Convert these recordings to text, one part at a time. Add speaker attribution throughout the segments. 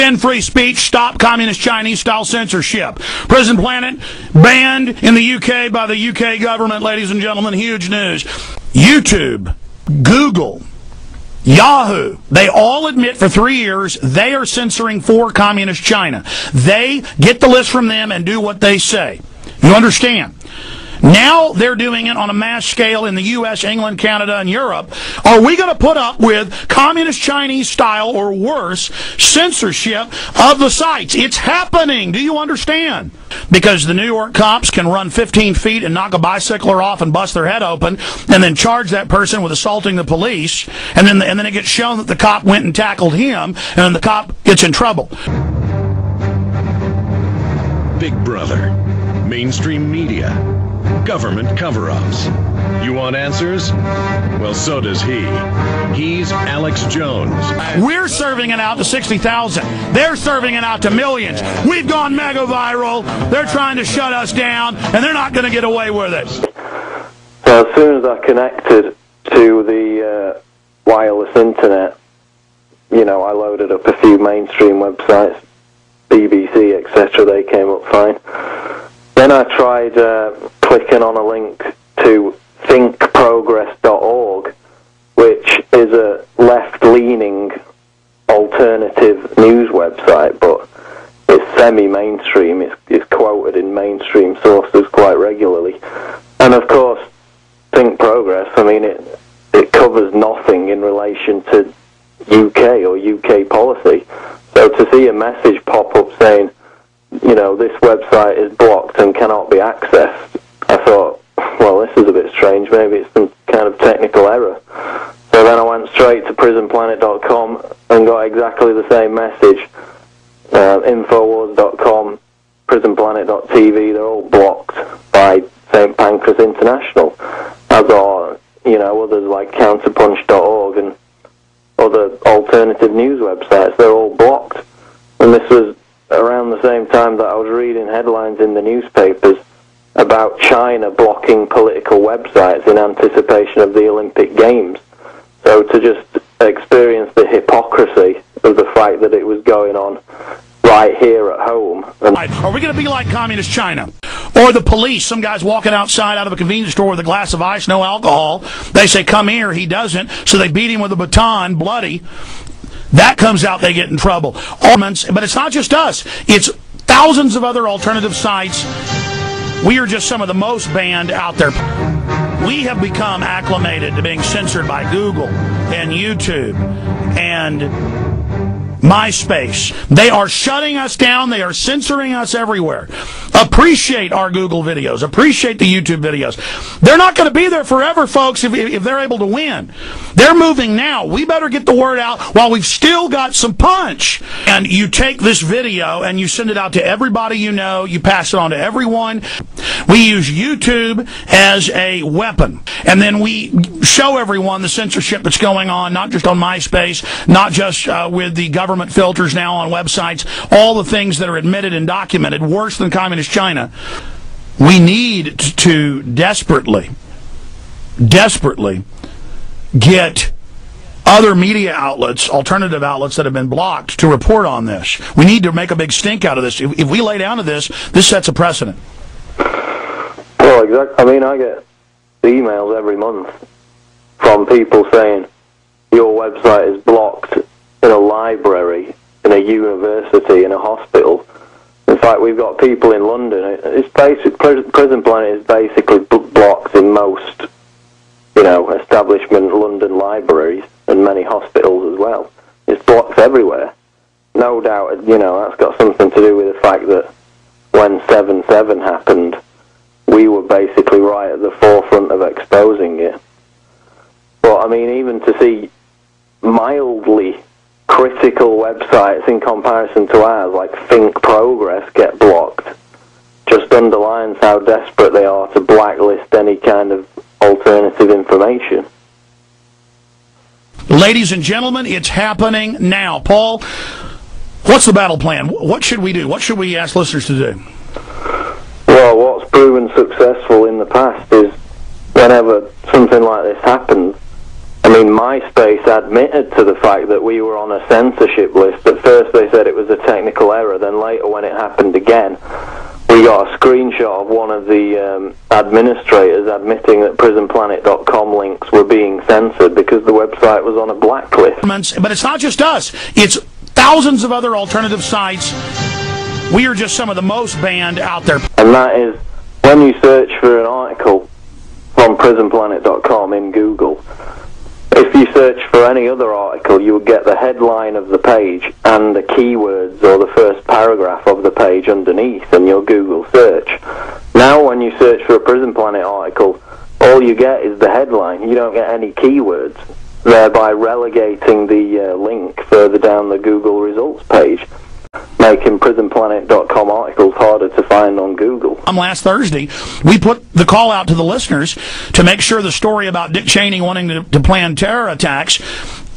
Speaker 1: Defend free speech. Stop communist Chinese-style censorship. Prison Planet banned in the UK by the UK government, ladies and gentlemen. Huge news. YouTube, Google, Yahoo, they all admit for 3 years they are censoring for communist China. They get the list from them and do what they say. You understand? Now they're doing it on a mass scale in the U.S., England, Canada, and Europe. Are we going to put up with communist Chinese style or worse censorship of the sites? It's happening. Do you understand? Because the New York cops can run 15 feet and knock a bicycler off and bust their head open and then charge that person with assaulting the police, and then it gets shown that the cop went and tackled him, and then the cop gets in trouble.
Speaker 2: Big Brother, mainstream media, government cover-ups. You want answers? Well, so does he. He's Alex Jones.
Speaker 1: We're serving it out to 60,000. They're serving it out to millions. We've gone mega viral. They're trying to shut us down, and they're not going to get away with it.
Speaker 3: So as soon as I connected to the wireless internet, you know, I loaded up a few mainstream websites, BBC, etc. They came up fine. Then I tried clicking on a link to thinkprogress.org, which is a left-leaning alternative news website, but it's semi-mainstream. It's quoted in mainstream sources quite regularly. And of course, Think Progress, I mean, it covers nothing in relation to UK or UK policy. So to see a message pop up saying, you know, this website is blocked and cannot be accessed, I thought, well, this is a bit strange. Maybe it's some kind of technical error. So then I went straight to prisonplanet.com and got exactly the same message. Infowars.com, prisonplanet.tv, they're all blocked by St. Pancras International, as are, you know, others like counterpunch.org and other alternative news websites. They're all blocked. And this was around the same time that I was reading headlines in the newspapers about China blocking political websites in anticipation of the Olympic Games. So to just experience the hypocrisy of the fact that it was going on right here at home.
Speaker 1: Are we going to be like communist China? Or the police, some guy's walking outside out of a convenience store with a glass of ice, no alcohol. They say, come here. He doesn't. So they beat him with a baton, bloody. That comes out, they get in trouble. But it's not just us. It's thousands of other alternative sites. We are just some of the most banned out there. We have become acclimated to being censored by Google and YouTube and MySpace. They are shutting us down. They are censoring us everywhere. Appreciate our Google videos. Appreciate the YouTube videos. They're not going to be there forever, folks, if they're able to win. They're moving now. We better get the word out while we've still got some punch. And you take this video and you send it out to everybody you know. You pass it on to everyone. We use YouTube as a weapon. And then we show everyone the censorship that's going on, not just on MySpace, not just with the government filters now on websites, all the things that are admitted and documented, worse than communist China. We need to desperately get other media outlets, alternative outlets that have been blocked, to report on this. We need to make a big stink out of this. If we lay down to this, this sets a precedent.
Speaker 3: Well, exactly. I mean, I get emails every month from people saying your website is blocked in a library, in a university, in a hospital. In fact, we've got people in London. It's basic. Prison Planet is basically blocked in most, you know, establishment London libraries and many hospitals as well. It's blocked everywhere. No doubt, you know, that's got something to do with the fact that when 7/7 happened, we were basically right at the forefront of exposing it. But I mean, even to see mildly critical websites in comparison to ours, like Think Progress, get blocked, just underlines how desperate they are to blacklist any kind of alternative information.
Speaker 1: Ladies and gentlemen, it's happening now. Paul, what's the battle plan? What should we do? What should we ask listeners to do?
Speaker 3: Well, what's proven successful in the past is whenever something like this happens, I mean, mean, MySpace admitted to the fact that we were on a censorship list. At first they said it was a technical error, then later when it happened again, we got a screenshot of one of the administrators admitting that prisonplanet.com links were being censored because the website was on a blacklist.
Speaker 1: But it's not just us. It's thousands of other alternative sites. We are just some of the most banned out there.
Speaker 3: And that is, when you search for an article from prisonplanet.com in Google, if you search for any other article, you would get the headline of the page and the keywords or the first paragraph of the page underneath in your Google search. Now when you search for a Prison Planet article, all you get is the headline. You don't get any keywords, thereby relegating the link further down the Google results page, making prisonplanet.com articles harder to find on Google.
Speaker 1: Last Thursday, we put the call out to the listeners to make sure the story about Dick Cheney wanting to plan terror attacks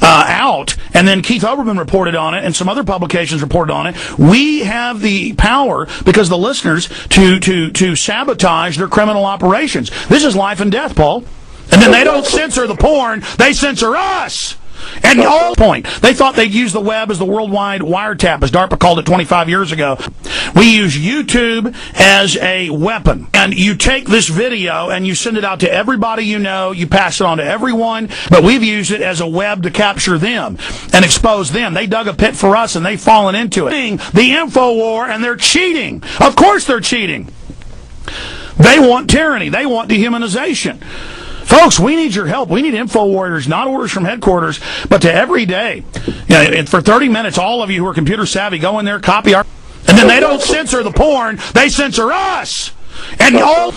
Speaker 1: out, and then Keith Olbermann reported on it, and some other publications reported on it. We have the power, because the listeners, to sabotage their criminal operations. This is life and death, Paul. And then they don't censor the porn, they censor us! And all point, they thought they'd use the web as the worldwide wiretap, as DARPA called it 25 years ago. We use YouTube as a weapon. And you take this video and you send it out to everybody you know, you pass it on to everyone, but we've used it as a web to capture them and expose them. They dug a pit for us and they've fallen into it. The info war, and they're cheating. Of course they're cheating. They want tyranny. They want dehumanization. Folks, we need your help. We need info warriors, not orders from headquarters, but to every day. And for 30 minutes, all of you who are computer savvy, go in there, copy our... And then they don't censor the porn, they censor us! And all...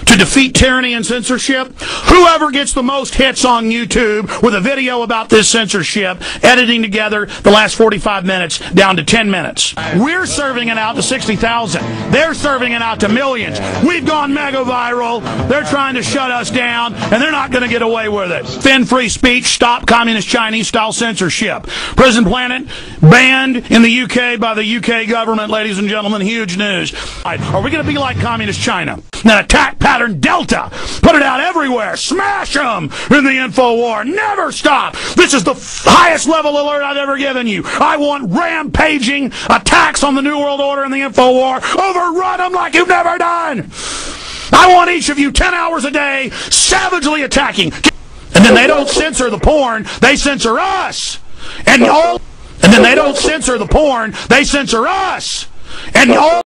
Speaker 1: To defeat tyranny and censorship, whoever gets the most hits on YouTube with a video about this censorship, editing together the last 45 minutes down to 10 minutes. We're serving it out to 60,000. They're serving it out to millions. We've gone mega viral. They're trying to shut us down, and they're not going to get away with it. Defend free speech, stop communist Chinese-style censorship. Prison Planet banned in the UK by the UK government, ladies and gentlemen. Huge news. Are we going to be like communist China? An attack pattern Delta. Put it out everywhere. Smash them in the info war. Never stop. This is the highest level alert I've ever given you. I want rampaging attacks on the New World Order and the info war. Overrun them like you've never done. I want each of you 10 hours a day savagely attacking. And then they don't censor the porn, they censor us. And then they don't censor the porn, they censor us. And all